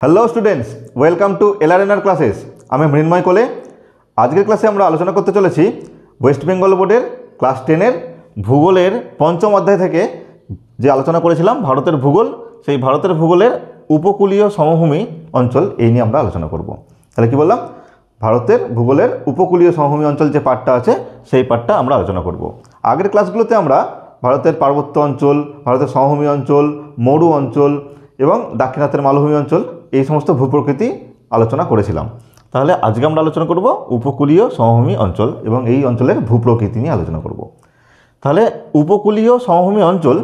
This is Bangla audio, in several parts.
Hello students, welcome to LRNR classes. আমি মৃন্ময় কোলে। আজকের ক্লাসে আমরা আলোচনা করতে চলেছি ওয়েস্ট বেঙ্গল বোর্ডের ক্লাস 10-এর ভূগোলের পঞ্চম অধ্যায় থেকে যে আলোচনা করেছিলাম ভারতের ভূগোল, সেই ভারতের ভূগোলের উপকূলীয় সমভূমি অঞ্চল এই নিয়ে আমরা আলোচনা করব। তাহলে কি বললাম, ভারতের ভূগোলের উপকূলীয় সমভূমি অঞ্চল যে পার্টটা আছে সেই পার্টটা আমরা আলোচনা করব। আগের ক্লাসগুলোতে আমরা ভারতের পার্বত্য অঞ্চল, ভারতের সমভূমি অঞ্চল, মরু অঞ্চল এবং দাক্ষিণাত্যের মালভূমি অঞ্চল এই সমস্ত ভূপ্রকৃতি আলোচনা করেছিলাম। তাহলে আজকে আমরা আলোচনা করব উপকূলীয় সমভূমি অঞ্চল এবং এই অঞ্চলের ভূপ্রকৃতি নিয়ে আলোচনা করব। তাহলে উপকূলীয় সমভূমি অঞ্চল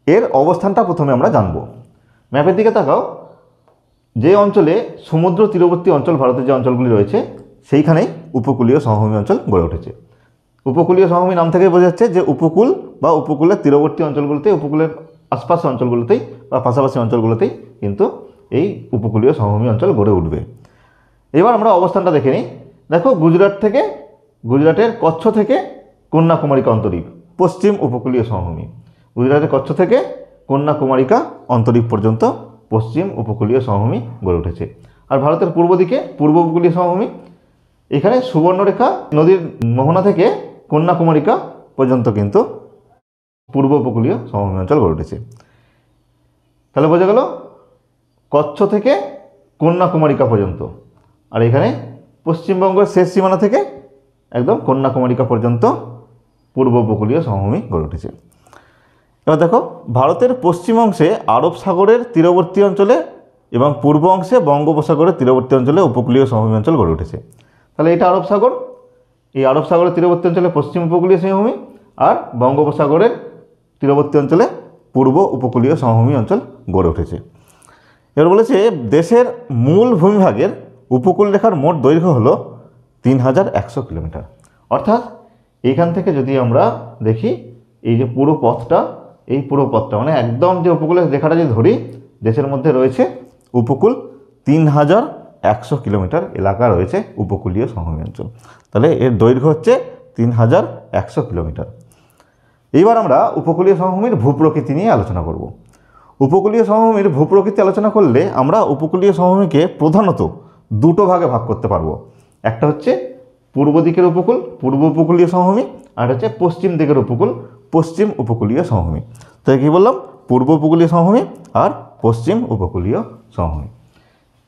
এর অবস্থানটা প্রথমে আমরা জানব। ম্যাপের দিকে তাকাও। যে অঞ্চলে সমুদ্র তীরবর্তী অঞ্চল, ভারতের যে অঞ্চলগুলি রয়েছে সেইখানেই উপকূলীয় সমভূমি অঞ্চল গড়ে উঠেছে। উপকূলীয় সমভূমি নাম থেকেই বোঝা যাচ্ছে যে উপকূল বা উপকূলের তীরবর্তী অঞ্চলগুলোতে, উপকূলের আশপাশের অঞ্চলগুলোতেই বা পাশাপাশি অঞ্চলগুলোতেই কিন্তু এই উপকূলীয় সমভূমি অঞ্চল গড়ে উঠবে। এবার আমরা অবস্থানটা দেখে নিই। দেখো, গুজরাটের কচ্ছ থেকে কন্যাকুমারিকা অন্তরীপ পশ্চিম উপকূলীয় সমভূমি। গুজরাটের কচ্ছ থেকে কন্যাকুমারিকা অন্তরীপ পর্যন্ত পশ্চিম উপকূলীয় সমভূমি গড়ে উঠেছে। আর ভারতের পূর্ব দিকে পূর্ব উপকূলীয় সমভূমি, এখানে সুবর্ণরেখা নদীর মোহনা থেকে কন্যাকুমারিকা পর্যন্ত কিন্তু পূর্ব উপকূলীয় সমভূমি অঞ্চল গড়ে উঠেছে। তাহলে বোঝা গেল কচ্ছ থেকে কন্যাকুমারিকা পর্যন্ত, আর এখানে পশ্চিমবঙ্গের শেষ সীমানা থেকে একদম কন্যাকুমারিকা পর্যন্ত পূর্ব উপকূলীয় সমভূমি গড়ে উঠেছে। এবার দেখো, ভারতের পশ্চিম অংশে আরব সাগরের তীরবর্তী অঞ্চলে এবং পূর্ব অংশে বঙ্গোপসাগরের তীরবর্তী অঞ্চলে উপকূলীয় সমভূমি অঞ্চল গড়ে উঠেছে। তাহলে এটা আরব সাগর, এই আরব সাগরের তীরবর্তী অঞ্চলে পশ্চিম উপকূলীয় সমভূমি, আর বঙ্গোপসাগরের তীরবর্তী অঞ্চলে পূর্ব উপকূলীয় সমভূমি অঞ্চল গড়ে উঠেছে। এবার বলেছে দেশের মূল ভূমিভাগের উপকূল রেখার মোট দৈর্ঘ্য হলো 3100 কিলোমিটার। অর্থাৎ এইখান থেকে যদি আমরা দেখি এই যে পুরো পথটা, এই পুরো পথটা মানে একদম যে উপকূলের রেখাটা যদি ধরি, দেশের মধ্যে রয়েছে উপকূল 3100 কিলোমিটার এলাকা রয়েছে উপকূলীয় সমভূমি অঞ্চল। তাহলে এর দৈর্ঘ্য হচ্ছে 3100 কিলোমিটার। এইবার আমরা উপকূলীয় সমভূমির ভূপ্রকৃতি নিয়ে আলোচনা করব। উপকূলীয় সমভূমির ভূপ্রকৃতি আলোচনা করলে আমরা উপকূলীয় সমভূমিকে প্রধানত দুটো ভাগে ভাগ করতে পারবো। একটা হচ্ছে পূর্ব দিকের উপকূল, পূর্ব উপকূলীয় সমভূমি, আর হচ্ছে পশ্চিম দিকের উপকূল, পশ্চিম উপকূলীয় সমভূমি। তাই কী বললাম, পূর্ব উপকূলীয় সমভূমি আর পশ্চিম উপকূলীয় সমভূমি।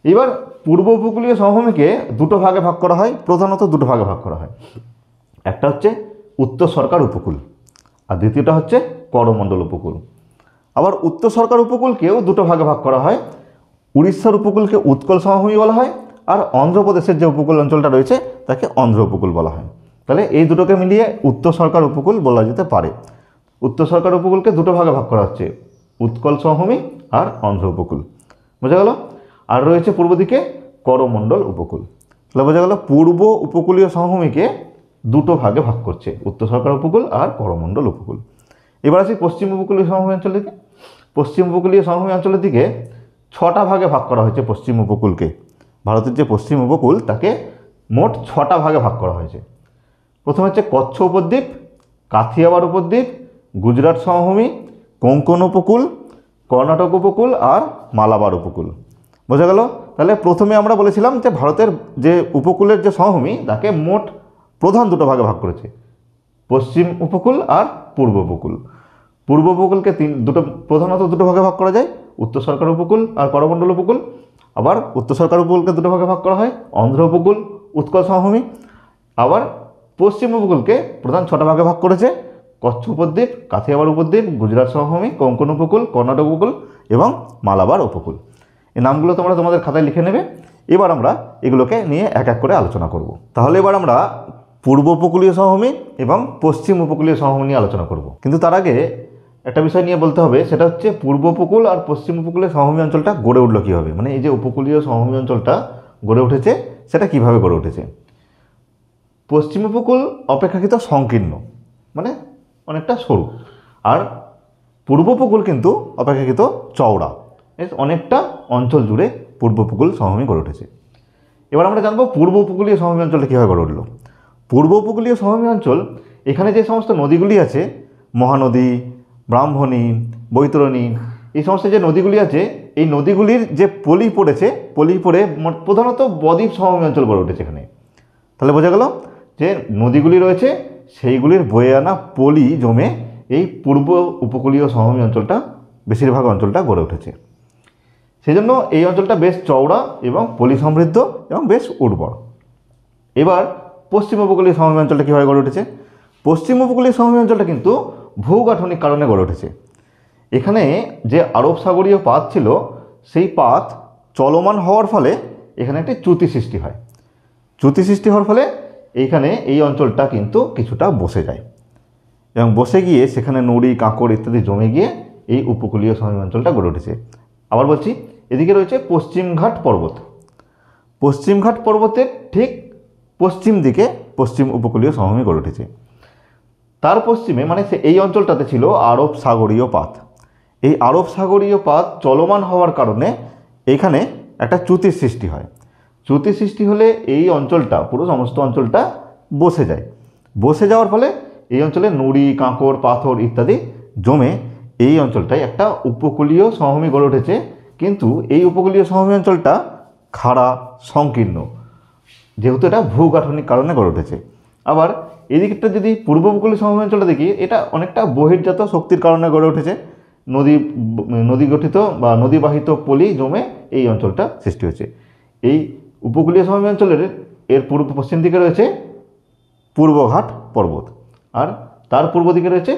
এবার পূর্ব উপকূলীয় সমভূমিকে দুটো ভাগে ভাগ করা হয়, প্রধানত দুটো ভাগে ভাগ করা হয়। একটা হচ্ছে উত্তর সরকার উপকূল আর দ্বিতীয়টা হচ্ছে করমণ্ডল উপকূল। আবার উত্তর সরকার উপকূলকেও দুটো ভাগে ভাগ করা হয়। উড়িষ্যার উপকূলকে উৎকল সমভূমি বলা হয়, আর অন্ধ্রপ্রদেশের যে উপকূল অঞ্চলটা রয়েছে তাকে অন্ধ্র উপকূল বলা হয়। তাহলে এই দুটোকে মিলিয়ে উত্তর সরকার উপকূল বলা যেতে পারে। উত্তর সরকার উপকূলকে দুটো ভাগে ভাগ করা হচ্ছে, উৎকল সমভূমি আর অন্ধ্র উপকূল। বোঝা গেল? আর রয়েছে পূর্ব দিকে করমণ্ডল উপকূল। তাহলে বোঝা গেল পূর্ব উপকূলীয় সমভূমিকে দুটো ভাগে ভাগ করছে, উত্তর সরকার উপকূল আর করমণ্ডল উপকূল। এবার আসি পশ্চিম উপকূলীয় সমভূমি অঞ্চলের দিকে। পশ্চিম উপকূলীয় সমভূমি অঞ্চলের দিকে 6টা ভাগে ভাগ করা হয়েছে পশ্চিম উপকূলকে। ভারতের যে পশ্চিম উপকূল তাকে মোট 6টা ভাগে ভাগ করা হয়েছে। প্রথমে হচ্ছে কচ্ছ উপদ্বীপ, কাথিয়াওয়াড় উপদ্বীপ, গুজরাট সমভূমি, কোঙ্কণ উপকূল, কর্ণাটক উপকূল আর মালাবার উপকূল। বোঝা গেল? তাহলে প্রথমে আমরা বলেছিলাম যে ভারতের যে উপকূলের যে সমভূমি তাকে মোট প্রধান দুটো ভাগে ভাগ করেছে, পশ্চিম উপকূল আর পূর্ব উপকূল। পূর্ব উপকূলকে প্রধানত দুটো ভাগে ভাগ করা যায়, উত্তর সরকার উপকূল আর করমণ্ডল উপকূল। আবার উত্তর সরকার উপকূলকে দুটো ভাগে ভাগ করা হয়, অন্ধ্র উপকূল, উৎকল সমভূমি। আবার পশ্চিম উপকূলকে প্রধান 6টা ভাগে ভাগ করেছে, কচ্ছ উপদ্বীপ, কাথিয়াওয়াড় উপদ্বীপ, গুজরাট সমভূমি, কোঙ্কণ উপকূল, কর্ণাটক উপকূল এবং মালাবার উপকূল। এই নামগুলো তোমরা তোমাদের খাতায় লিখে নেবে। এবার আমরা এগুলোকে নিয়ে এক এক করে আলোচনা করব। তাহলে এবার আমরা পূর্ব উপকূলীয় সমভূমি এবং পশ্চিম উপকূলীয় সমভূমি নিয়ে আলোচনা করব। কিন্তু তার আগে একটা বিষয় নিয়ে বলতে হবে, সেটা হচ্ছে পূর্ব উপকূল আর পশ্চিম উপকূলীয় সমভূমি অঞ্চলটা গড়ে উঠলো কীভাবে, মানে এই যে উপকূলীয় সমভূমি অঞ্চলটা গড়ে উঠেছে সেটা কিভাবে গড়ে উঠেছে। পশ্চিম উপকূল অপেক্ষাকৃত সংকীর্ণ, মানে অনেকটা সরু, আর পূর্ব উপকূল কিন্তু অপেক্ষাকৃত চওড়া, অনেকটা অঞ্চল জুড়ে পূর্ব উপকূল সমভূমি গড়ে উঠেছে। এবার আমরা জানবো পূর্ব উপকূলীয় সমভূমি অঞ্চলটা কীভাবে গড়ে উঠলো। পূর্ব উপকূলীয় সমভূমি অঞ্চল, এখানে যে সমস্ত নদীগুলি আছে, মহানদী, ব্রাহ্মণী, বৈতরণী, এই সমস্ত যে নদীগুলি আছে এই নদীগুলির যে পলি পড়েছে, পলি পড়ে প্রধানত বদ্বীপ সমভূমি অঞ্চল গড়ে উঠেছে এখানে। তাহলে বোঝা গেল যে নদীগুলি রয়েছে সেইগুলির বয়ে আনা পলি জমে এই পূর্ব উপকূলীয় সমভূমি অঞ্চলটা, বেশিরভাগ অঞ্চলটা গড়ে উঠেছে। সেই জন্য এই অঞ্চলটা বেশ চওড়া এবং পলি সমৃদ্ধ এবং বেশ উর্বর। এবার পশ্চিম উপকূলীয় সমভূমি অঞ্চলটা কীভাবে গড়ে উঠেছে? পশ্চিম উপকূলীয় সমভূমি অঞ্চলটা কিন্তু ভূগাঠনিক কারণে গড়ে উঠেছে। এখানে যে আরব সাগরীয় পাত ছিল, সেই পাত চলমান হওয়ার ফলে এখানে একটি চ্যুতি সৃষ্টি হয়। চ্যুতি সৃষ্টি হওয়ার ফলে এইখানে এই অঞ্চলটা কিন্তু কিছুটা বসে যায় এবং বসে গিয়ে সেখানে নুড়ি, কাঁকড় ইত্যাদি জমে গিয়ে এই উপকূলীয় সমভূমি অঞ্চলটা গড়ে উঠেছে। আবার বলছি, এদিকে রয়েছে পশ্চিমঘাট পর্বত। পশ্চিমঘাট পর্বতের ঠিক পশ্চিম দিকে পশ্চিম উপকূলীয় সমভূমি গড়ে উঠেছে। তার পশ্চিমে মানে এই অঞ্চলটাতে ছিল আরব সাগরীয় পাত। এই আরব সাগরীয় পাত চলমান হওয়ার কারণে এইখানে একটা চ্যুতির সৃষ্টি হয়। চ্যুতি সৃষ্টি হলে এই অঞ্চলটা, পুরো সমস্ত অঞ্চলটা বসে যায়। বসে যাওয়ার ফলে এই অঞ্চলে নুড়ি, কাঁকড়, পাথর ইত্যাদি জমে এই অঞ্চলটায় একটা উপকূলীয় সমভূমি গড়ে উঠেছে। কিন্তু এই উপকূলীয় সমভূমি অঞ্চলটা খাড়া, সংকীর্ণ, যেহেতু এটা ভূগাঠনিক কারণে গড়ে উঠেছে। আবার এদিকটা যদি পূর্ব উপকূলীয় সমভূমি অঞ্চলটা দেখি, এটা অনেকটা বহির্জাত শক্তির কারণে গড়ে উঠেছে। নদী গঠিত বা নদীবাহিত পলি জমে এই অঞ্চলটা সৃষ্টি হয়েছে। এই উপকূলীয় সমভূমি অঞ্চলের পূর্ব পশ্চিম দিকে রয়েছে পূর্বঘাট পর্বত, আর তার পূর্ব দিকে রয়েছে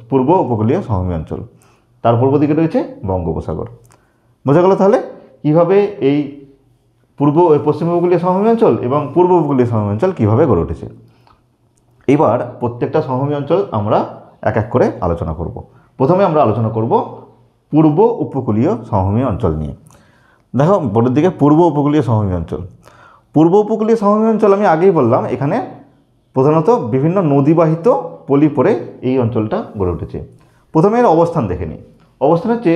পূর্ব উপকূলীয় সমভূমি অঞ্চল, তার পূর্ব দিকে রয়েছে বঙ্গোপসাগর। বোঝা গেল তাহলে কীভাবে এই পশ্চিম উপকূলীয় সমভূমি অঞ্চল এবং পূর্ব উপকূলীয় সমভূমি অঞ্চল কীভাবে গড়ে উঠেছে। এবার প্রত্যেকটা সমভূমি অঞ্চল আমরা এক এক করে আলোচনা করব। প্রথমে আমরা আলোচনা করব পূর্ব উপকূলীয় সমভূমি অঞ্চল নিয়ে। দেখো বোর্ডের দিকে পূর্ব উপকূলীয় সমভূমি অঞ্চল। পূর্ব উপকূলীয় সমভূমি অঞ্চল আমি আগেই বললাম, এখানে প্রধানত বিভিন্ন নদীবাহিত পলি পড়ে এই অঞ্চলটা গড়ে উঠেছে। প্রথমে এর অবস্থান দেখে নিই। অবস্থান হচ্ছে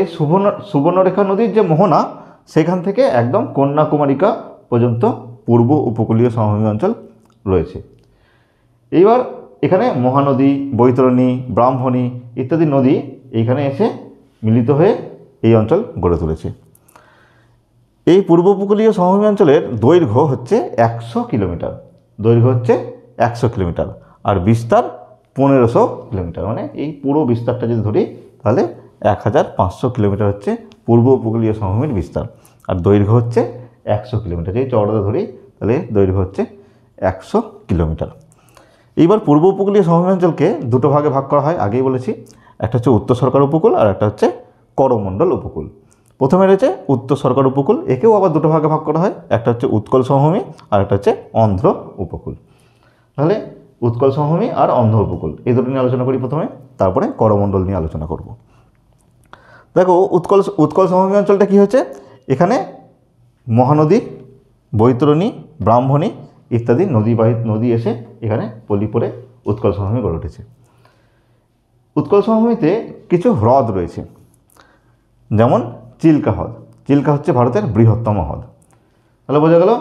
সুবর্ণরেখা নদীর যে মোহনা, সেখান থেকে একদম কন্যাকুমারিকা পর্যন্ত পূর্ব উপকূলীয় সমভূমি অঞ্চল রয়েছে। এইবার এখানে মহানদী, বৈতরণী, ব্রাহ্মণী ইত্যাদি নদী এইখানে এসে মিলিত হয়ে এই অঞ্চল গড়ে তুলেছে। এই পূর্ব উপকূলীয় সমভূমি অঞ্চলের দৈর্ঘ্য হচ্ছে 100 কিলোমিটার। দৈর্ঘ্য হচ্ছে 100 কিলোমিটার আর বিস্তার 1500 কিলোমিটার। মানে এই পুরো বিস্তারটা যদি ধরি তাহলে 1500 কিলোমিটার হচ্ছে পূর্ব উপকূলীয় সমভূমির বিস্তার, আর দৈর্ঘ্য হচ্ছে 100 কিলোমিটার। যদি চওড়াটা ধরি তাহলে দৈর্ঘ্য হচ্ছে 100 কিলোমিটার। এইবার পূর্ব উপকূলীয় সমভূমি অঞ্চলকে দুটো ভাগে ভাগ করা হয়, আগেই বলেছি। একটা হচ্ছে উত্তর সরকার উপকূল আর একটা হচ্ছে করমণ্ডল উপকূল। প্রথমে রয়েছে উত্তর সরকার উপকূল, একেও আবার দুটো ভাগে ভাগ করা হয়, একটা হচ্ছে উৎকল সমভূমি আর একটা হচ্ছে অন্ধ্র উপকূল। তাহলে উৎকল সমভূমি আর অন্ধ্র উপকূল এই দুটো নিয়ে আলোচনা করি প্রথমে, তারপরে করমণ্ডল নিয়ে আলোচনা করব। দেখো উৎকল সমভূমি অঞ্চলটা কী হচ্ছে, এখানে মহানদী, বৈতরণী, ব্রাহ্মণী ইত্যাদি নদী এসে এখানে পলি পড়ে উৎকল সমভূমি গড়ে উঠেছে। উৎকল সমভূমিতে কিছু হ্রদ রয়েছে, যেমন চিল্কা হ্রদ। চিল্কা হচ্ছে ভারতের বৃহত্তম হ্রদ। তাহলে বোঝা গেল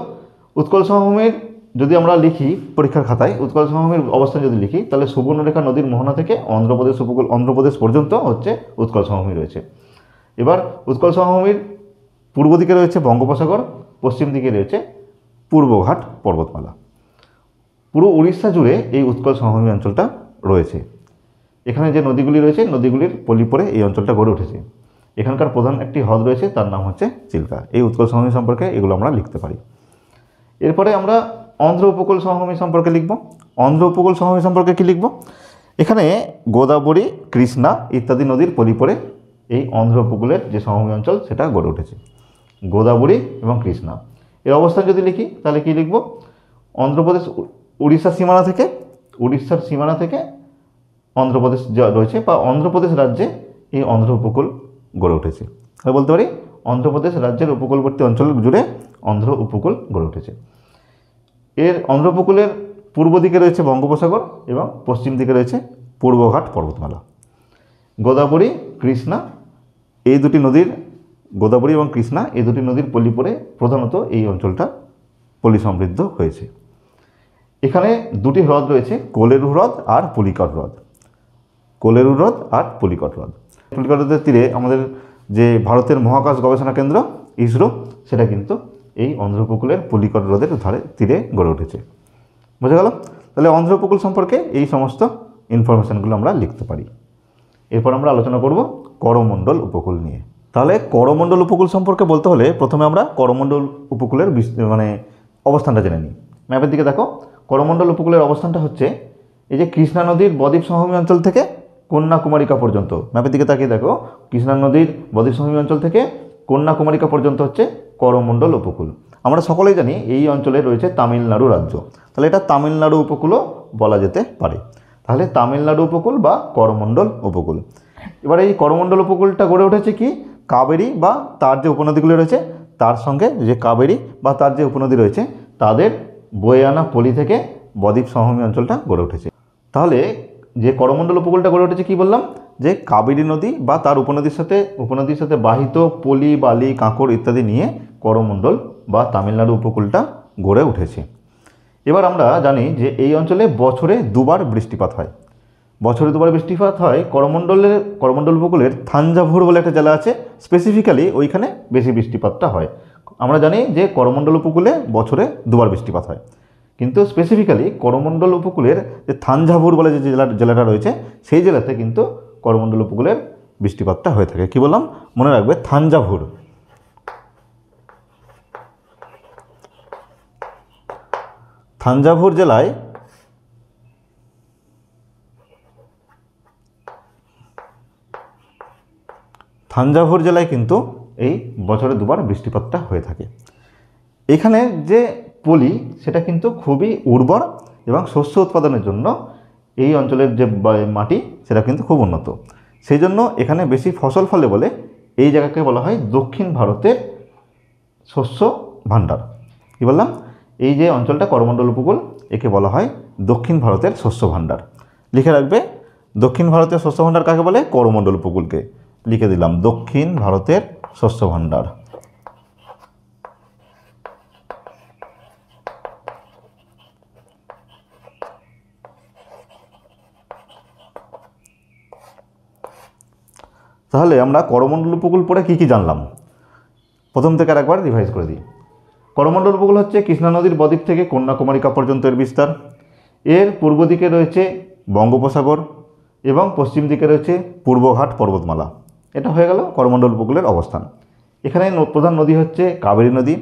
উৎকল সমভূমির যদি আমরা লিখি পরীক্ষার খাতায়, উৎকল সমভূমির অবস্থান যদি লিখি তাহলে সুবর্ণরেখা নদীর মোহনা থেকে অন্ধ্রপ্রদেশ পর্যন্ত হচ্ছে উৎকল সমভূমি রয়েছে। এবার উৎকল সমভূমির পূর্ব দিকে রয়েছে বঙ্গোপসাগর, পশ্চিম দিকে রয়েছে পূর্বঘাট পর্বতমালা। পুরো উড়িষ্যা জুড়ে এই উৎকল সমভূমি অঞ্চলটা রয়েছে। এখানে যে নদীগুলি রয়েছে, নদীগুলির পলি পড়ে এই অঞ্চলটা গড়ে উঠেছে। এখানকার প্রধান একটি হ্রদ রয়েছে, তার নাম হচ্ছে চিল্কা। এই উৎকল সমভূমি সম্পর্কে এগুলো আমরা লিখতে পারি। এরপরে আমরা অন্ধ্র উপকূল সমভূমি সম্পর্কে লিখব। অন্ধ্র উপকূল সমভূমি সম্পর্কে কী লিখব? এখানে গোদাবরী, কৃষ্ণা ইত্যাদি নদীর পলি পড়ে এই অন্ধ্র উপকূলের যে সমভূমি অঞ্চল সেটা গড়ে উঠেছে। গোদাবরী এবং কৃষ্ণা এর অবস্থান যদি লিখি তাহলে কি লিখব? অন্ধ্রপ্রদেশ উড়িষ্যার সীমানা থেকে অন্ধ্রপ্রদেশ রয়েছে বা অন্ধ্রপ্রদেশ রাজ্যে এই অন্ধ্র উপকূল গড়ে উঠেছে। তাহলে বলতে পারি অন্ধ্রপ্রদেশ রাজ্যের উপকূলবর্তী অঞ্চল জুড়ে অন্ধ্র উপকূল গড়ে উঠেছে। এর অন্ধ্র উপকূলের পূর্ব দিকে রয়েছে বঙ্গোপসাগর এবং পশ্চিম দিকে রয়েছে পূর্বঘাট পর্বতমালা। গোদাবরী, কৃষ্ণা এই দুটি নদীর পলি পড়ে প্রধানত এই অঞ্চলটা পলি সমৃদ্ধ হয়েছে। এখানে দুটি হ্রদ রয়েছে, কোলেরু হ্রদ আর পুলিকট হ্রদ। পুলিকট হ্রদের তীরে আমাদের যে ভারতের মহাকাশ গবেষণা কেন্দ্র ইসরো, সেটা কিন্তু এই অন্ধ্র উপকূলের পলিকর হ্রদের তীরে গড়ে উঠেছে। বোঝা গেল? তাহলে অন্ধ্র উপকূল সম্পর্কে এই সমস্ত ইনফরমেশানগুলো আমরা লিখতে পারি। এরপর আমরা আলোচনা করব করমণ্ডল উপকূল নিয়ে। তাহলে করমণ্ডল উপকূল সম্পর্কে বলতে হলে প্রথমে আমরা করমণ্ডল উপকূলের অবস্থানটা জেনে নিই। ম্যাপের দিকে দেখো, করমণ্ডল উপকূলের অবস্থানটা হচ্ছে এই যে কৃষ্ণা নদীর বদ্বীপ সমভূমি অঞ্চল থেকে কন্যাকুমারিকা পর্যন্ত। ম্যাপের দিকে তাকিয়ে দেখো, কৃষ্ণা নদীর বদ্বীপ সমভূমি অঞ্চল থেকে কন্যাকুমারিকা পর্যন্ত হচ্ছে করমণ্ডল উপকূল। আমরা সকলেই জানি এই অঞ্চলে রয়েছে তামিলনাড়ু রাজ্য, তাহলে এটা তামিলনাড়ু উপকূলও বলা যেতে পারে। তাহলে তামিলনাড়ু উপকূল বা করমণ্ডল উপকূল। এবার এই করমণ্ডল উপকূলটা গড়ে উঠেছে কি কাবেরী বা তার যে উপনদীগুলি রয়েছে তার সঙ্গে, যে কাবেরী বা তার যে উপনদী রয়েছে তাদের বয়ে আনা পলি থেকে বদ্বীপ সমভূমি অঞ্চলটা গড়ে উঠেছে। তাহলে যে করমণ্ডল উপকূলটা গড়ে উঠেছে কি বললাম, যে কাবেরী নদী বা তার উপনদীর সাথে বাহিত পলি, বালি, কাঁকড় ইত্যাদি নিয়ে করমণ্ডল বা তামিলনাড়ু উপকূলটা গড়ে উঠেছে। এবার আমরা জানি যে এই অঞ্চলে বছরে দুবার বৃষ্টিপাত হয়। বছরে দুবার বৃষ্টিপাত হয় করমণ্ডল উপকূলের থাঞ্জাভুর বলে একটা জেলা আছে, স্পেসিফিক্যালি ওইখানে বেশি বৃষ্টিপাতটা হয়। আমরা জানি যে করমণ্ডল উপকূলে বছরে দুবার বৃষ্টিপাত হয়, কিন্তু স্পেসিফিক্যালি করমণ্ডল উপকূলের যে থাঞ্জাভুর বলে যে জেলাটা রয়েছে সেই জেলাতে কিন্তু করমণ্ডল উপকূলের বৃষ্টিপাতটা হয়ে থাকে। কি বললাম, মনে রাখবে, থাঞ্জাভুর। থাঞ্জাভুর জেলায় কিন্তু এই বছরে দুবার বৃষ্টিপাতটা হয়ে থাকে। এখানে যে পলি সেটা কিন্তু খুবই উর্বর এবং শস্য উৎপাদনের জন্য এই অঞ্চলের যে মাটি সেটা কিন্তু খুব উন্নত, সেই জন্য এখানে বেশি ফসল ফলে বলে এই জায়গাকে বলা হয় দক্ষিণ ভারতের শস্য ভাণ্ডার। কী বললাম, এই যে অঞ্চলটা করমণ্ডল উপকূল একে বলা হয় দক্ষিণ ভারতের শস্য ভাণ্ডার। লিখে রাখবে, দক্ষিণ ভারতের শস্য ভাণ্ডার কাকে বলে? করমণ্ডল উপকূলকে। লিখে দিলাম, দক্ষিণ ভারতের শস্য ভাণ্ডার। তাহলে আমরা করমণ্ডল উপকূল পড়ে কী কী জানলাম প্রথম থেকে আরেকবার রিভাইজ করে দিই। করমণ্ডল উপকূল হচ্ছে কৃষ্ণা নদীর বদ্বীপ থেকে কন্যাকুমারিকা পর্যন্ত এর বিস্তার। এর পূর্ব দিকে রয়েছে বঙ্গোপসাগর এবং পশ্চিম দিকে রয়েছে পূর্বঘাট পর্বতমালা। এটা হয়ে গেল করমণ্ডল উপকূলের অবস্থান। এখানে প্রধান নদী হচ্ছে কাবেরী নদী।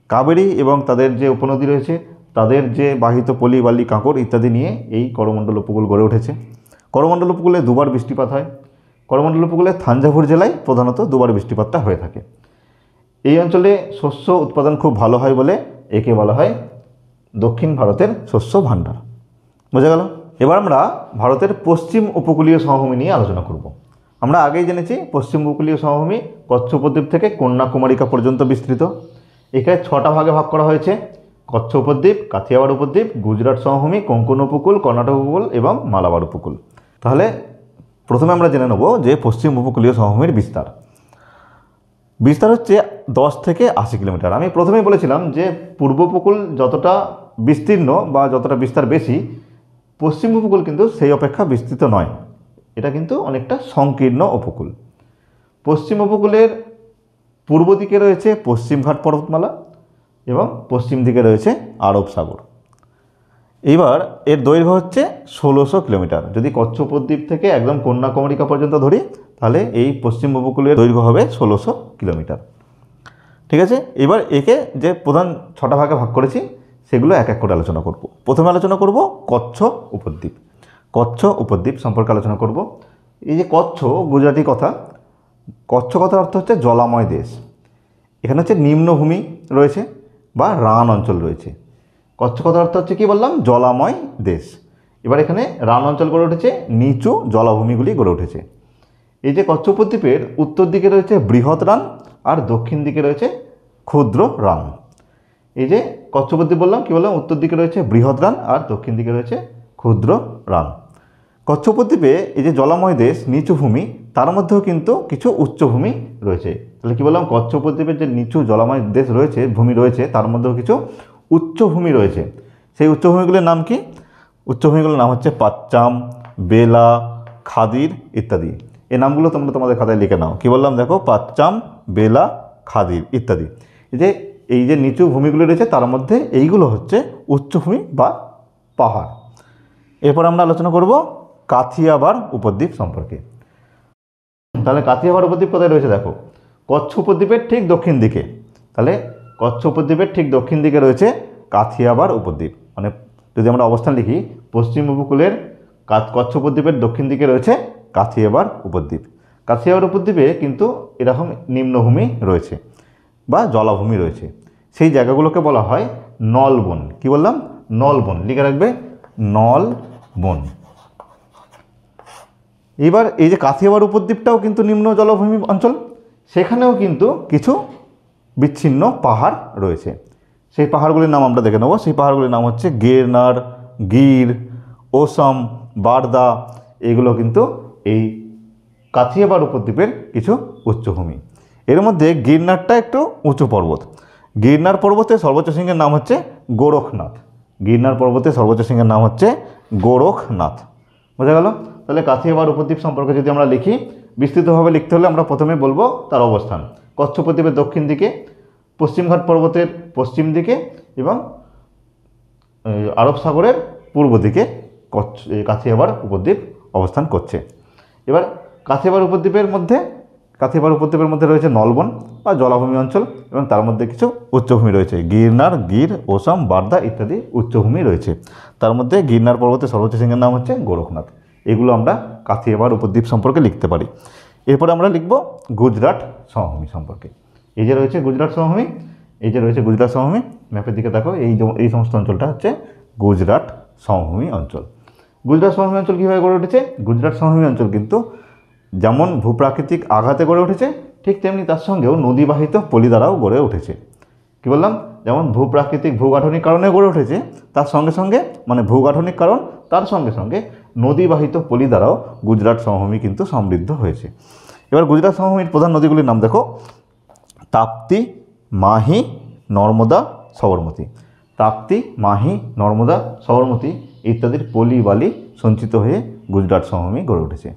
কাবেরী এবং তাদের যে উপনদী রয়েছে তাদের যে বাহিত পলি, বালি, কাঁকড় ইত্যাদি নিয়ে এই করমণ্ডল উপকূল গড়ে উঠেছে। করমণ্ডল উপকূলে দুবার বৃষ্টিপাত হয়। করমণ্ডল উপকূলে থাঞ্জাভুর জেলায় প্রধানত দুবার বৃষ্টিপাতটা হয়ে থাকে। এই অঞ্চলে শস্য উৎপাদন খুব ভালো হয় বলে একে বলা হয় দক্ষিণ ভারতের শস্য ভাণ্ডার। বোঝা গেল? এবার আমরা ভারতের পশ্চিম উপকূলীয় সমভূমি নিয়ে আলোচনা করব। আমরা আগেই জেনেছি পশ্চিম উপকূলীয় সমভূমি কচ্ছ উপদ্বীপ থেকে কন্যাকুমারিকা পর্যন্ত বিস্তৃত। এখানে 6টা ভাগে ভাগ করা হয়েছে: কচ্ছ উপদ্বীপ, কাথিয়াওয়াড় উপদ্বীপ, গুজরাট সমভূমি, কোঙ্কণ উপকূল, কর্ণাটক উপকূল এবং মালাবার উপকূল। তাহলে প্রথমে আমরা জেনে নেব যে পশ্চিম উপকূলীয় সমভূমির বিস্তার হচ্ছে 10 থেকে 80 কিলোমিটার। আমি প্রথমেই বলেছিলাম যে পূর্ব উপকূল যতটা বিস্তীর্ণ বা যতটা বিস্তার বেশি, পশ্চিম উপকূল কিন্তু সেই অপেক্ষা বিস্তৃত নয়। এটা কিন্তু অনেকটা সংকীর্ণ উপকূল। পশ্চিম উপকূলের পূর্ব দিকে রয়েছে পশ্চিমঘাট পর্বতমালা এবং পশ্চিম দিকে রয়েছে আরব সাগর। এইবার এর দৈর্ঘ্য হচ্ছে 1600 কিলোমিটার। যদি কচ্ছ উপদ্বীপ থেকে একদম কন্যাকুমারিকা পর্যন্ত ধরি তাহলে এই পশ্চিম উপকূলের দৈর্ঘ্য হবে 1600 কিলোমিটার। ঠিক আছে, এবার একে যে প্রধান 6টা ভাগে ভাগ করেছি সেগুলো এক এক করে আলোচনা করব। প্রথমে আলোচনা করব কচ্ছ উপদ্বীপ। কচ্ছ উপদ্বীপ সম্পর্কে আলোচনা করব। এই যে কচ্ছ, গুজরাটি কথা, কচ্ছ কথার অর্থ হচ্ছে জলাময় দেশ। এখানে হচ্ছে নিম্নভূমি রয়েছে বা রান অঞ্চল রয়েছে। কচ্ছ কথার অর্থ হচ্ছে কি বললাম, জলাময় দেশ। এবার এখানে রান অঞ্চল গড়ে উঠেছে, নিচু জলাভূমিগুলি গড়ে উঠেছে। এই যে কচ্ছ উপদ্বীপের উত্তর দিকে রয়েছে বৃহৎ রান আর দক্ষিণ দিকে রয়েছে ক্ষুদ্র রান। এই যে কচ্ছ উপদ্বীপ বললাম, কি বললাম, উত্তর দিকে রয়েছে বৃহৎ রান আর দক্ষিণ দিকে রয়েছে ক্ষুদ্র রান। কচ্ছ উপদ্বীপে এই যে জলাময় দেশ, নিচু ভূমি, তার মধ্যেও কিন্তু কিছু উচ্চভূমি রয়েছে। তাহলে কি বললাম, কচ্ছ উপদ্বীপের যে নিচু জলাময় দেশ রয়েছে, ভূমি রয়েছে, তার মধ্যেও কিছু উচ্চভূমি রয়েছে। সেই উচ্চভূমিগুলির নাম কি? উচ্চভূমিগুলোর নাম হচ্ছে পাচ্চাম, বেলা, খাদির ইত্যাদি। এই নামগুলো তোমরা তোমাদের খাতায় লিখে নাও। কী বললাম দেখো, পাচ্চাম, বেলা, খাদির ইত্যাদি। এই যে নিচু ভূমিগুলো রয়েছে তার মধ্যে এইগুলো হচ্ছে উচ্চভূমি বা পাহাড়। এরপর আমরা আলোচনা করব কাথিয়াবার উপদ্বীপ সম্পর্কে। তাহলে কাথিয়াবার উপদ্বীপ কোথায় রয়েছে দেখো, কচ্ছ উপদ্বীপের ঠিক দক্ষিণ দিকে। তাহলে কচ্ছ উপদ্বীপের ঠিক দক্ষিণ দিকে রয়েছে কাথিয়াবার উপদ্বীপ। মানে যদি আমরা অবস্থান লিখি, পশ্চিম উপকূলের কচ্ছ উপদ্বীপের দক্ষিণ দিকে রয়েছে কাথিয়াবার উপদ্বীপ। কাথিয়াবার উপদ্বীপে কিন্তু এরকম নিম্নভূমি রয়েছে বা জলাভূমি রয়েছে। সেই জায়গাগুলোকে বলা হয় নলবন। কি বললাম? নলবন। লিখে রাখবে, নলবন। এবার এই যে কাথিয়াবার উপদ্বীপটাও কিন্তু নিম্ন জলাভূমি অঞ্চল, সেখানেও কিন্তু কিছু বিচ্ছিন্ন পাহাড় রয়েছে। সেই পাহাড়গুলির নাম আমরা দেখে নেব। সেই পাহাড়গুলির নাম হচ্ছে গিরনার, গির, ওসম, বারদা। এগুলো কিন্তু এই কাথিয়াবার উপদ্বীপের কিছু উচ্চভূমি। এর মধ্যে গিরনারটা একটু উঁচু পর্বত। গিরনার পর্বতের সর্বোচ্চ শৃঙ্গের নাম হচ্ছে গোরখনাথ। গিরনার পর্বতের সর্বোচ্চ শৃঙ্গের নাম হচ্ছে গোরখনাথ। বোঝা গেল? তাহলে কাথিয়াবার উপদ্বীপ সম্পর্কে যদি আমরা লিখি, বিস্তৃতভাবে লিখতে হলে আমরা প্রথমে বলবো তার অবস্থান। কচ্ছ উপদ্বীপের দক্ষিণ দিকে, পশ্চিমঘাট পর্বতের পশ্চিম দিকে এবং আরব সাগরের পূর্ব দিকে কাথিয়াবার উপদ্বীপ অবস্থান করছে। এবার কাথিয়াবার উপদ্বীপের মধ্যে রয়েছে নলবন বা জলাভূমি অঞ্চল এবং তার মধ্যে কিছু উচ্চভূমি রয়েছে। গিরনার, গির, ওসম, বারদা ইত্যাদি উচ্চভূমি রয়েছে। তার মধ্যে গিরনার পর্বতের সর্বোচ্চ শৃঙ্গের নাম হচ্ছে গোরখনাথ। এগুলো আমরা কাথিয়াবার উপদ্বীপ সম্পর্কে লিখতে পারি। এরপরে আমরা লিখব গুজরাট সমভূমি সম্পর্কে। এই যে রয়েছে গুজরাট সমভূমি, ম্যাপের দিকে দেখো, এই সমস্ত অঞ্চলটা হচ্ছে গুজরাট সমভূমি অঞ্চল। গুজরাট সমভূমি অঞ্চল কীভাবে গড়ে উঠেছে? গুজরাট সমভূমি অঞ্চল কিন্তু যেমন ভূপ্রাকৃতিক আঘাতে গড়ে উঠেছে, ঠিক তেমনি তার সঙ্গেও নদীবাহিত পলি দ্বারাও গড়ে উঠেছে। কি বললাম? যেমন ভূগাঠনিক কারণে গড়ে উঠেছে, তার সঙ্গে সঙ্গে মানে ভূগাঠনিক কারণ, তার সঙ্গে সঙ্গে নদীবাহিত পলি দ্বারাও গুজরাট সমভূমি কিন্তু সমৃদ্ধ হয়েছে। এবার গুজরাট সমভূমির প্রধান নদীগুলির নাম দেখো, তাপ্তি, মাহি, নর্মদা, সবরমতী। তাপ্তি, মাহি, নর্মদা, সবরমতী ইত্যাদির পলি বালি সঞ্চিত হয়ে গুজরাট সমভূমি গড়ে উঠেছে।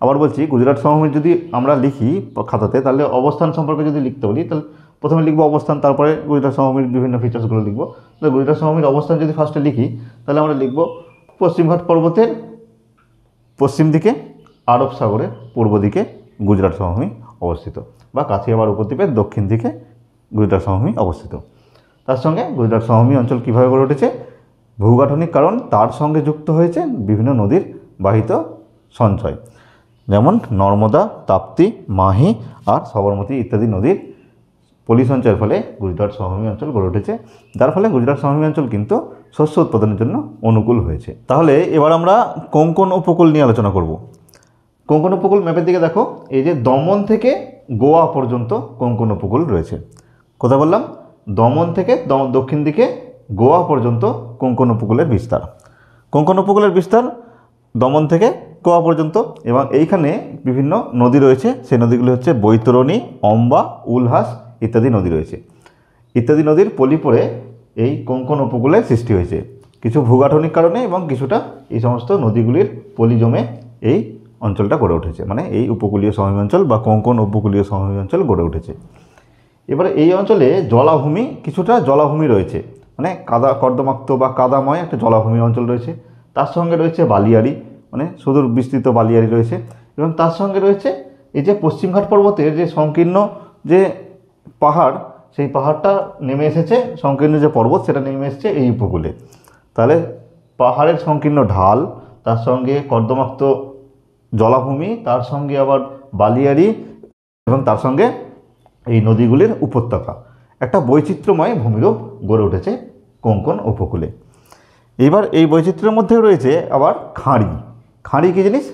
আবার বলছি, গুজরাট সমভূমি যদি আমরা লিখি খাতাতে, তাহলে অবস্থান সম্পর্কে যদি লিখতে বলি, তাহলে প্রথমে লিখবো অবস্থান, তারপরে গুজরাট সমভূমির বিভিন্ন ফিচার্সগুলো লিখবো। তাহলে গুজরাট সমভূমির অবস্থান যদি ফার্স্টে লিখি, তাহলে আমরা লিখবো পশ্চিমঘাট পর্বতের পশ্চিম দিকে, আরব সাগরের পূর্ব দিকে গুজরাট সমভূমি অবস্থিত, বা কাথিয়াবার উপদ্বীপের দক্ষিণ দিকে গুজরাট সমভূমি অবস্থিত। তার সঙ্গে গুজরাট সমভূমি অঞ্চল কীভাবে গড়ে উঠেছে? ভূগাঠনিক কারণ, তার সঙ্গে যুক্ত হয়েছে বিভিন্ন নদীর বাহিত সঞ্চয়, যেমন নর্মদা, তাপ্তি, মাহি আর সবরমতী ইত্যাদি নদীর পলি সঞ্চয়ের ফলে গুজরাট সমভূমি অঞ্চল গড়ে উঠেছে, যার ফলে গুজরাট সমভূমি অঞ্চল কিন্তু শস্য উৎপাদনের জন্য অনুকূল হয়েছে। তাহলে এবার আমরা কোঙ্কণ উপকূল নিয়ে আলোচনা করব। কোঙ্কণ উপকূল ম্যাপের দিকে দেখো, এই যে দমন থেকে গোয়া পর্যন্ত কোঙ্কণ উপকূল রয়েছে। কোথায় বললাম? দমন থেকে দক্ষিণ দিকে গোয়া পর্যন্ত কোঙ্কণ উপকূলের বিস্তার। কোঙ্কণ উপকূলের বিস্তার দমন থেকে গোয়া পর্যন্ত, এবং এইখানে বিভিন্ন নদী রয়েছে। সেই নদীগুলি হচ্ছে বৈতরণী, অম্বা, উলহাস ইত্যাদি নদী রয়েছে। ইত্যাদি নদীর পলি পড়ে এই কোঙ্কণ উপকূলের সৃষ্টি হয়েছে, কিছু ভূগাঠনিক কারণে এবং কিছুটা এই সমস্ত নদীগুলির পলি জমে এই অঞ্চলটা গড়ে উঠেছে, মানে এই উপকূলীয় সমভূমি অঞ্চল বা কোঙ্কণ উপকূলীয় সমভূমি অঞ্চল গড়ে উঠেছে। এবারে এই অঞ্চলে কিছুটা জলাভূমি রয়েছে, মানে কর্দমাক্ত বা কাদাময় একটা জলাভূমি অঞ্চল রয়েছে। তার সঙ্গে রয়েছে বালিয়াড়ি, মানে সুদূর বিস্তৃত বালিয়াড়ি রয়েছে, এবং তার সঙ্গে রয়েছে এই যে পশ্চিমঘাট পর্বতের যে সংকীর্ণ যে পাহাড়, সেই পাহাড়টা নেমে এসেছে, সংকীর্ণ যে পর্বত সেটা নেমে এসেছে এই উপকূলে। তাহলে পাহাড়ের সংকীর্ণ ঢাল, তার সঙ্গে কর্দমাক্ত জলাভূমি, তার সঙ্গে আবার বালিয়াড়ি এবং তার সঙ্গে এই নদীগুলির উপত্যকা, একটা বৈচিত্র্যময় ভূমিরূপ গড়ে উঠেছে কোঙ্কণ উপকূলে। এবার এই বৈচিত্র্যের মধ্যে রয়েছে আবার খাঁড়ি। খাঁড়ি কী জিনিস?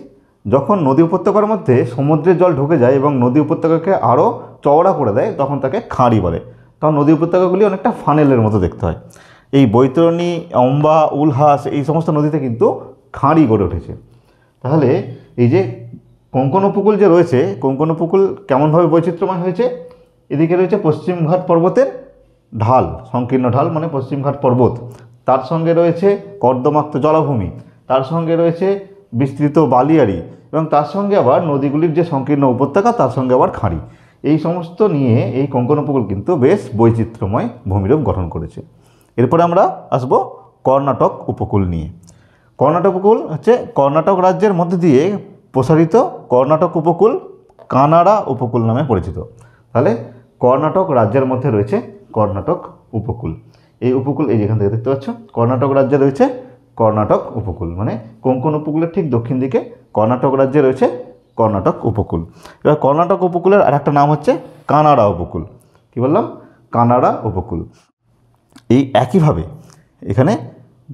যখন নদী উপত্যকার মধ্যে সমুদ্রের জল ঢুকে যায় এবং নদী উপত্যকাকে আরও চওড়া করে দেয়, তখন তাকে খাঁড়ি বলে। তখন নদী উপত্যকাগুলি অনেকটা ফানেলের মতো দেখতে হয়। এই বৈতরণী, অম্বা, উলহাস এই সমস্ত নদীতে কিন্তু খাঁড়ি গড়ে উঠেছে। তাহলে এই যে কোঙ্কণ উপকূল যে রয়েছে, কোঙ্কণ উপকূল কেমনভাবে বৈচিত্র্যময় হয়েছে? এদিকে রয়েছে পশ্চিমঘাট পর্বতের ঢাল, সংকীর্ণ ঢাল মানে পশ্চিমঘাট পর্বত, তার সঙ্গে রয়েছে কর্দমাক্ত জলাভূমি, তার সঙ্গে রয়েছে বিস্তৃত বালিয়াড়ি এবং তার সঙ্গে আবার নদীগুলির যে সংকীর্ণ উপত্যকা তার সঙ্গে আবার খাঁড়ি, এই সমস্ত নিয়ে এই কোঙ্কণ উপকূল কিন্তু বেশ বৈচিত্র্যময় ভূমিরূপ গঠন করেছে। এরপরে আমরা আসব কর্ণাটক উপকূল নিয়ে। কর্ণাটক উপকূল হচ্ছে কর্ণাটক রাজ্যের মধ্যে দিয়ে প্রসারিত কর্ণাটক উপকূল কানাড়া উপকূল নামে পরিচিত। তাহলে কর্ণাটক রাজ্যের মধ্যে রয়েছে কর্ণাটক উপকূল। এই উপকূল এই যেখান থেকে দেখতে পাচ্ছ কর্ণাটক রাজ্যে রয়েছে কর্ণাটক উপকূল, মানে কোঙ্কণ উপকূলের ঠিক দক্ষিণ দিকে কর্ণাটক রাজ্যে রয়েছে কর্ণাটক উপকূল। এবার কর্ণাটক উপকূলের আর একটা নাম হচ্ছে কানাড়া উপকূল। কি বললাম? কানাড়া উপকূল। এই একইভাবে এখানে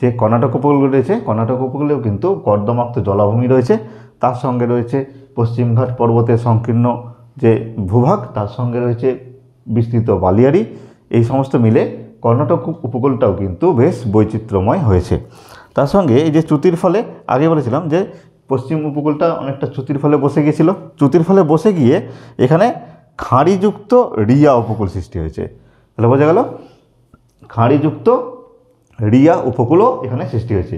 যে কর্ণাটক উপকূলগুলো রয়েছে, কর্ণাটক উপকূলেও কিন্তু কর্দমাক্ত জলাভূমি রয়েছে, তার সঙ্গে রয়েছে পশ্চিমঘাট পর্বতের সংকীর্ণ যে ভূভাগ, তার সঙ্গে রয়েছে বিস্তৃত বালিয়াড়ি। এই সমস্ত মিলে কর্ণাটক উপকূলটাও কিন্তু বেশ বৈচিত্র্যময় হয়েছে। তার সঙ্গে এই যে চ্যুতির ফলে আগে বলেছিলাম যে পশ্চিম উপকূলটা অনেকটা চ্যুতির ফলে বসে গিয়েছিল, চ্যুতির ফলে বসে গিয়ে এখানে খাঁড়িযুক্ত রিয়া উপকূল সৃষ্টি হয়েছে। তাহলে বোঝা গেল খাঁড়িযুক্ত রিয়া উপকূলও এখানে সৃষ্টি হয়েছে।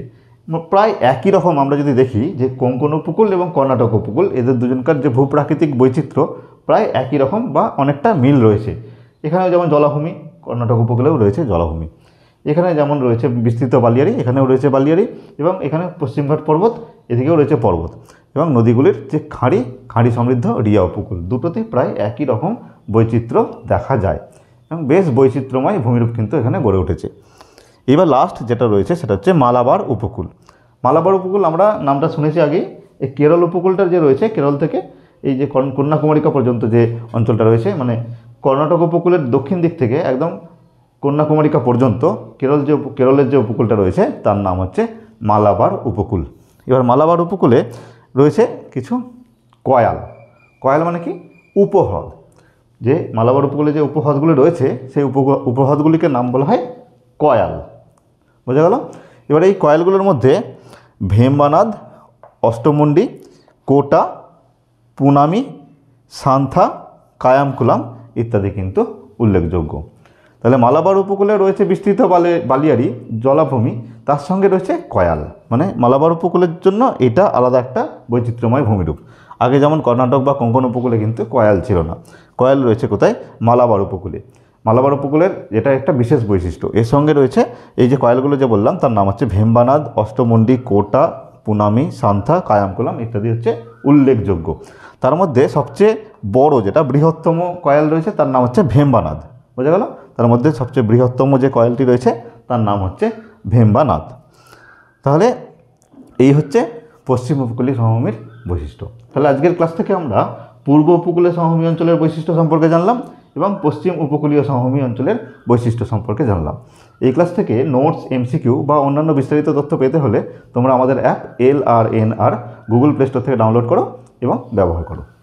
প্রায় একই রকম আমরা যদি দেখি যে কোঙ্কণ উপকূল এবং কর্ণাটক উপকূল এদের দুজনকার যে ভূপ্রাকৃতিক বৈচিত্র্য প্রায় একই রকম বা অনেকটা মিল রয়েছে। এখানেও যেমন জলাভূমি, কর্ণাটক উপকূলেও রয়েছে জলাভূমি। এখানে যেমন রয়েছে বিস্তৃত বালিয়াড়ি, এখানেও রয়েছে বালিয়াড়ি, এবং এখানে পশ্চিমঘাট পর্বত, এদিকেও রয়েছে পর্বত, এবং নদীগুলির যে খাঁড়ি সমৃদ্ধ রিয়া উপকূল, দুটোতে প্রায় একই রকম বৈচিত্র্য দেখা যায় এবং বেশ বৈচিত্র্যময় ভূমিরূপ কিন্তু এখানে গড়ে উঠেছে। এবার লাস্ট যেটা রয়েছে সেটা হচ্ছে মালাবার উপকূল। মালাবার উপকূল আমরা নামটা শুনেছি আগেই। এই কেরল উপকূলটা যে রয়েছে, কেরল থেকে এই যে কন্যাকুমারিকা পর্যন্ত যে অঞ্চলটা রয়েছে, মানে কর্ণাটক উপকূলের দক্ষিণ দিক থেকে একদম কন্যাকুমারিকা পর্যন্ত কেরলের যে উপকূলটা রয়েছে তার নাম হচ্ছে মালাবার উপকূল। এবার মালাবার উপকূলে রয়েছে কিছু কয়াল। কয়াল মানে কি? উপহ্রদ। যে মালাবার উপকূলে যে উপহ্রদগুলি রয়েছে সেই উপহ্রদগুলিকে নাম বলা হয় কয়াল। বোঝা গেল? এবার এই কয়ালগুলোর মধ্যে ভেম্বানাদ, অষ্টমুন্ডি, কোটা, পুনামি, সান্থা, কায়ামকুলাম ইত্যাদি কিন্তু উল্লেখযোগ্য। তাহলে মালাবার উপকূলে রয়েছে বিস্তৃত বালিয়াড়ি জলাভূমি, তার সঙ্গে রয়েছে কয়াল। মানে মালাবার উপকূলের জন্য এটা আলাদা একটা বৈচিত্র্যময় ভূমিরূপ। আগে যেমন কর্ণাটক বা কোঙ্কণ উপকূলে কিন্তু কয়াল ছিল না, কয়াল রয়েছে কোথায়? মালাবার উপকূলে। মালাবার উপকূলের এটা একটা বিশেষ বৈশিষ্ট্য। এর সঙ্গে রয়েছে এই যে কয়ালগুলো যে বললাম তার নাম হচ্ছে ভেম্বানাদ, অষ্টমুন্ডি, কোটা, পুনামি, সান্থা, কায়ামকুলাম ইত্যাদি হচ্ছে উল্লেখযোগ্য। তার মধ্যে সবচেয়ে বড় যেটা বৃহত্তম কয়াল রয়েছে তার নাম হচ্ছে ভেম্বানাদ। বোঝা গেল? তার মধ্যে সবচেয়ে বৃহত্তম যে কয়ালটি রয়েছে তার নাম হচ্ছে ভেম্বানাদ। তাহলে এই হচ্ছে পশ্চিম উপকূলীয় সমভূমির বৈশিষ্ট্য। তাহলে আজকের ক্লাস থেকে আমরা পূর্ব উপকূলীয় সমভূমি অঞ্চলের বৈশিষ্ট্য সম্পর্কে জানলাম এবং পশ্চিম উপকূলীয় সমভূমি অঞ্চলের বৈশিষ্ট্য সম্পর্কে জানলাম। এই ক্লাস থেকে নোটস, এমসিকিউ বা অন্যান্য বিস্তারিত তথ্য পেতে হলে তোমরা আমাদের app LRNR Google play store থেকে ডাউনলোড করো এবং ব্যবহার করো।